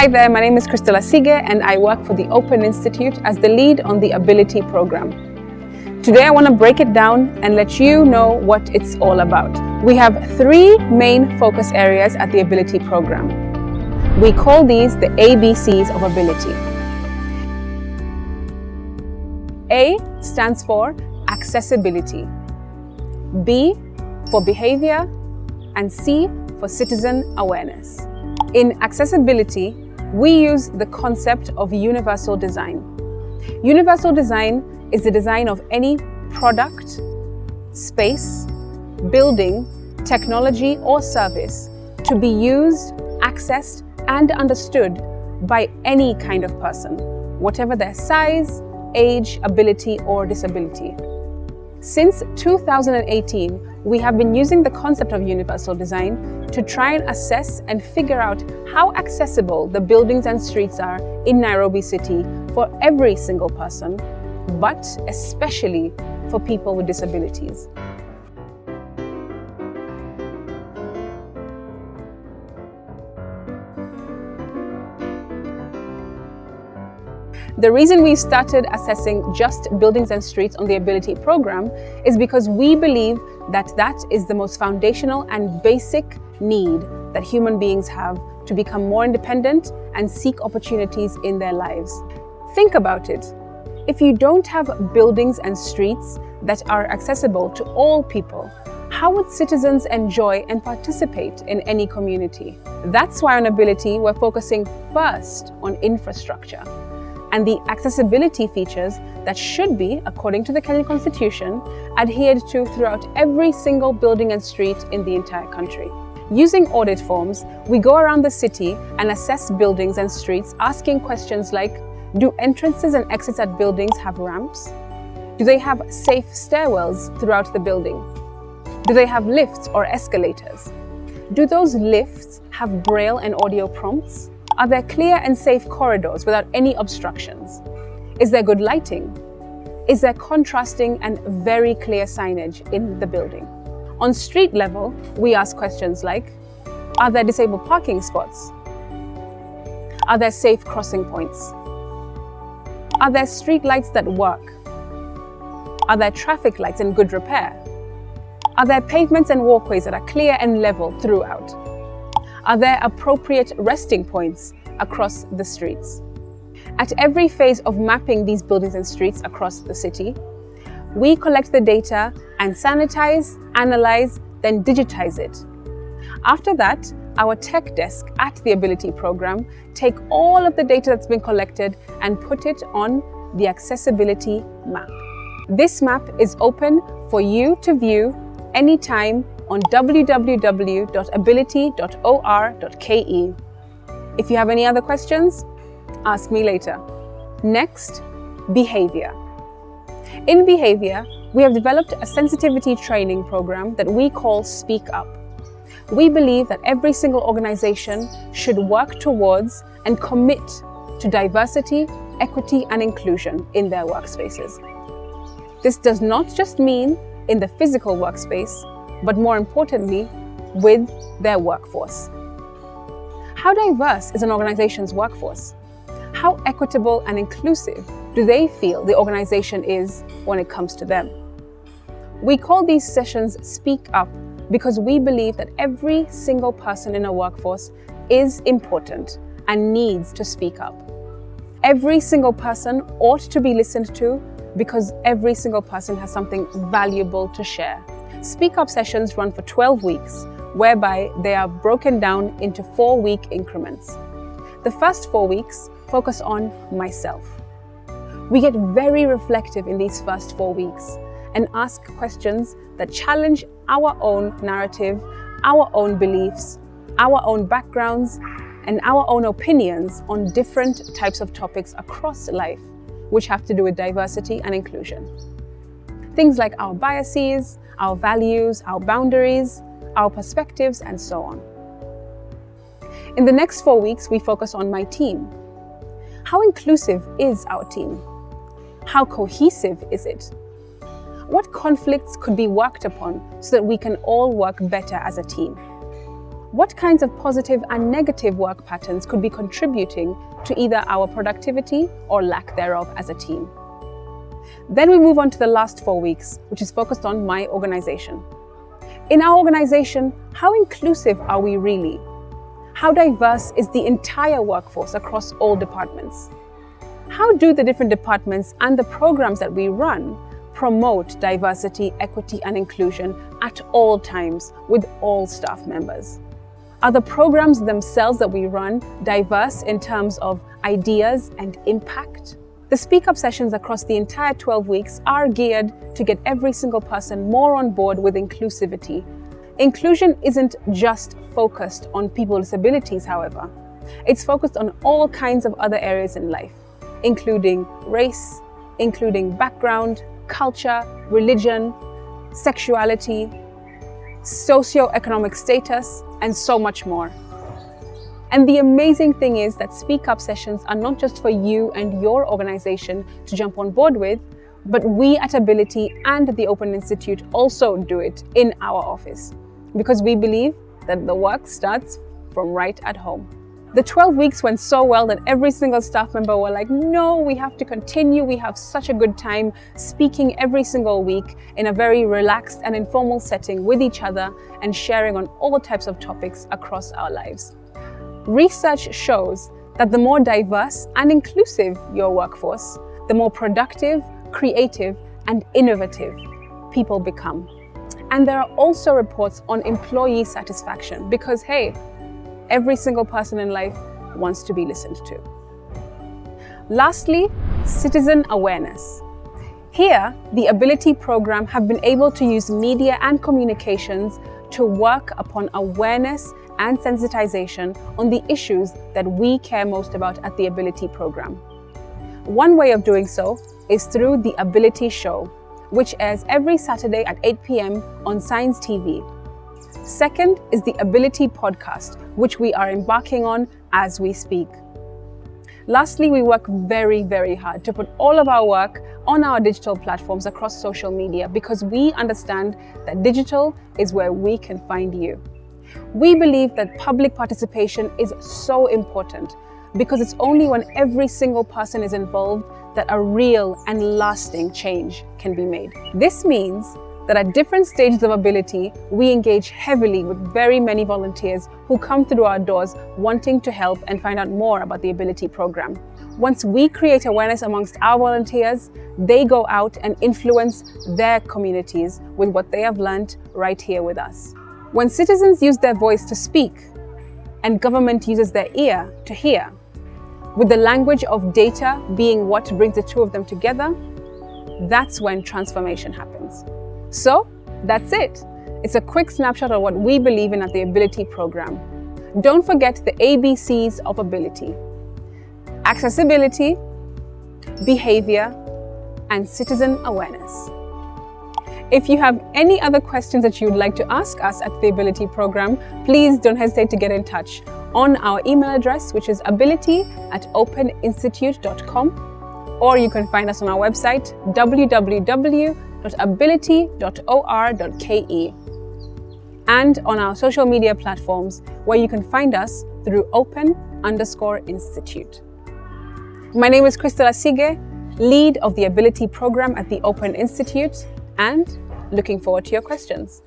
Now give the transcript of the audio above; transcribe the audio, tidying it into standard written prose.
Hi there, my name is Crystal Asige and I work for the Open Institute as the lead on the Ability program. Today I want to break it down and let you know what it's all about. We have 3 main focus areas at the Ability program. We call these the ABCs of Ability. A stands for accessibility, B for behavior, and C for citizen awareness. In accessibility, we use the concept of universal design. Universal design is the design of any product, space, building, technology, or service to be used, accessed, and understood by any kind of person, whatever their size, age, ability, or disability. Since 2018, we have been using the concept of universal design to try and assess and figure out how accessible the buildings and streets are in Nairobi City for every single person, but especially for people with disabilities. The reason we started assessing just buildings and streets on the Ability program is because we believe that that is the most foundational and basic need that human beings have to become more independent and seek opportunities in their lives. Think about it. If you don't have buildings and streets that are accessible to all people, how would citizens enjoy and participate in any community? That's why on Ability, we're focusing first on infrastructure and the accessibility features that should be, according to the Kenyan Constitution, adhered to throughout every single building and street in the entire country. Using audit forms, we go around the city and assess buildings and streets, asking questions like, do entrances and exits at buildings have ramps? Do they have safe stairwells throughout the building? Do they have lifts or escalators? Do those lifts have braille and audio prompts? Are there clear and safe corridors without any obstructions? Is there good lighting? Is there contrasting and very clear signage in the building? On street level, we ask questions like, are there disabled parking spots? Are there safe crossing points? Are there street lights that work? Are there traffic lights in good repair? Are there pavements and walkways that are clear and level throughout? Are there appropriate resting points across the streets? At every phase of mapping these buildings and streets across the city, we collect the data and sanitize, analyze, then digitize it. After that, our tech desk at the Ability program take all of the data that's been collected and put it on the accessibility map. This map is open for you to view anytime on www.ability.or.ke. If you have any other questions, ask me later. Next, behavior. In behavior, we have developed a sensitivity training program that we call Speak Up. We believe that every single organization should work towards and commit to diversity, equity, and inclusion in their workspaces. This does not just mean in the physical workspace, but more importantly, with their workforce. How diverse is an organization's workforce? How equitable and inclusive do they feel the organization is when it comes to them? We call these sessions Speak Up because we believe that every single person in a workforce is important and needs to speak up. Every single person ought to be listened to because every single person has something valuable to share. Speak Up sessions run for 12 weeks, whereby they are broken down into 4-week increments. The first 4 weeks focus on myself. We get very reflective in these first 4 weeks and ask questions that challenge our own narrative, our own beliefs, our own backgrounds, and our own opinions on different types of topics across life, which have to do with diversity and inclusion. Things like our biases, our values, our boundaries, our perspectives, and so on. In the next 4 weeks, we focus on my team. How inclusive is our team? How cohesive is it? What conflicts could be worked upon so that we can all work better as a team? What kinds of positive and negative work patterns could be contributing to either our productivity or lack thereof as a team? Then we move on to the last 4 weeks, which is focused on my organization. In our organization, how inclusive are we really? How diverse is the entire workforce across all departments? How do the different departments and the programs that we run promote diversity, equity, and inclusion at all times with all staff members? Are the programs themselves that we run diverse in terms of ideas and impact? The Speak Up sessions across the entire 12 weeks are geared to get every single person more on board with inclusivity. Inclusion isn't just focused on people with disabilities, however. It's focused on all kinds of other areas in life, including race, including background, culture, religion, sexuality, socioeconomic status, and so much more. And the amazing thing is that Speak Up sessions are not just for you and your organization to jump on board with, but we at Ability and the Open Institute also do it in our office, because we believe that the work starts from right at home. The 12 weeks went so well that every single staff member were like, no, we have to continue. We have such a good time speaking every single week in a very relaxed and informal setting with each other and sharing on all types of topics across our lives. Research shows that the more diverse and inclusive your workforce, the more productive, creative, and innovative people become. And there are also reports on employee satisfaction because, hey, every single person in life wants to be listened to. Lastly, citizen awareness. Here, the Ability program have been able to use media and communications to work upon awareness and sensitization on the issues that we care most about at the Ability program. One way of doing so is through the Ability Show, which airs every Saturday at 8 p.m. on Science TV. Second is the Ability podcast, which we are embarking on as we speak. Lastly, we work very, very hard to put all of our work on our digital platforms across social media because we understand that digital is where we can find you. We believe that public participation is so important because it's only when every single person is involved that a real and lasting change can be made. This means that at different stages of Ability, we engage heavily with very many volunteers who come through our doors wanting to help and find out more about the Ability program. Once we create awareness amongst our volunteers, they go out and influence their communities with what they have learned right here with us. When citizens use their voice to speak and government uses their ear to hear, with the language of data being what brings the two of them together, that's when transformation happens. So that's it. It's a quick snapshot of what we believe in at the Ability program. Don't forget the ABCs of Ability: accessibility, behavior, and citizen awareness. If you have any other questions that you'd like to ask us at the Ability program, please don't hesitate to get in touch on our email address, which is ability@openinstitute.com, or you can find us on our website, www.ability.or.ke, and on our social media platforms, where you can find us through open_institute. My name is Crystal Asige, lead of the Ability program at the Open Institute, and looking forward to your questions.